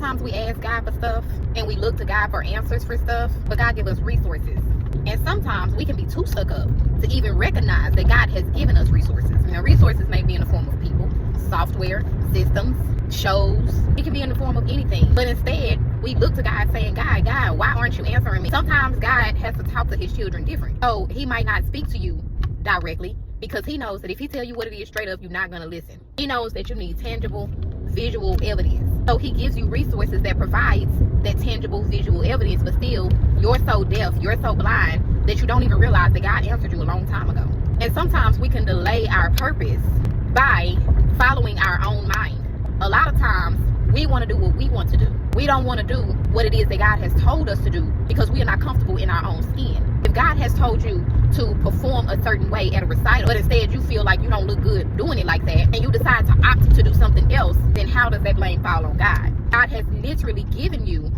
Sometimes we ask God for stuff and we look to God for answers for stuff, but God gives us resources. And sometimes we can be too stuck up to even recognize that God has given us resources. Now, resources may be in the form of people, software, systems, shows. It can be in the form of anything. But instead, we look to God saying, God, why aren't you answering me? Sometimes God has to talk to his children different. So he might not speak to you directly because he knows that if he tell you what it is straight up, you're not going to listen. He knows that you need tangible, visual evidence. So he gives you resources that provides that tangible, visual evidence, but still, you're so deaf, you're so blind that you don't even realize that God answered you a long time ago. And sometimes we can delay our purpose by following our own mind. A lot of times, we want to do what we want to do. We don't want to do what it is that God has told us to do because we are not comfortable in our own skin. If God has told you to perform a certain way at a recital, but instead you feel like you don't look good doing it like that, and you decide to opt to do something else, then how does that blame fall on God? God has literally given you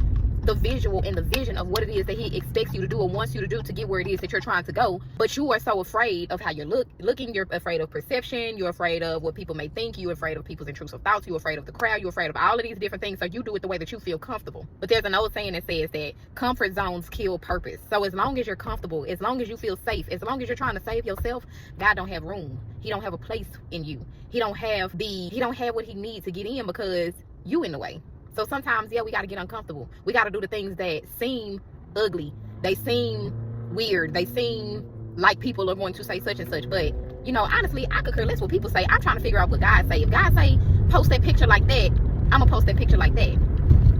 the visual and the vision of what it is that he expects you to do or wants you to do to get where it is that you're trying to go, but you are so afraid of how you're looking. You're afraid of perception, you're afraid of what people may think, you're afraid of people's intrusive thoughts, you're afraid of the crowd, you're afraid of all of these different things, so you do it the way that you feel comfortable. But there's an old saying that says that comfort zones kill purpose. So as long as you're comfortable, as long as you feel safe, as long as you're trying to save yourself, God don't have room. He don't have a place in you. He don't have what he needs to get in because you in the way. So sometimes, yeah, we got to get uncomfortable. We got to do the things that seem ugly. They seem weird. They seem like people are going to say such and such. But, you know, honestly, I could care less what people say. I'm trying to figure out what God say. If God say, post that picture like that, I'm going to post that picture like that.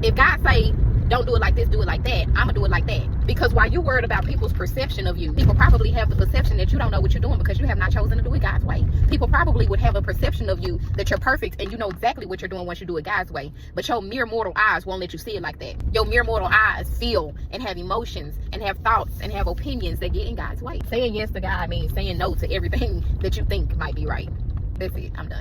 If God say, don't do it like this, do it like that, I'm going to do it like that. Because while you're worried about people's perception of you, people probably have the perception that you don't know what you're doing because you have not chosen to do it God's way. People probably would have a perception of you that you're perfect and you know exactly what you're doing once you do it God's way. But your mere mortal eyes won't let you see it like that. Your mere mortal eyes feel and have emotions and have thoughts and have opinions that get in God's way. Saying yes to God means saying no to everything that you think might be right. That's it. I'm done.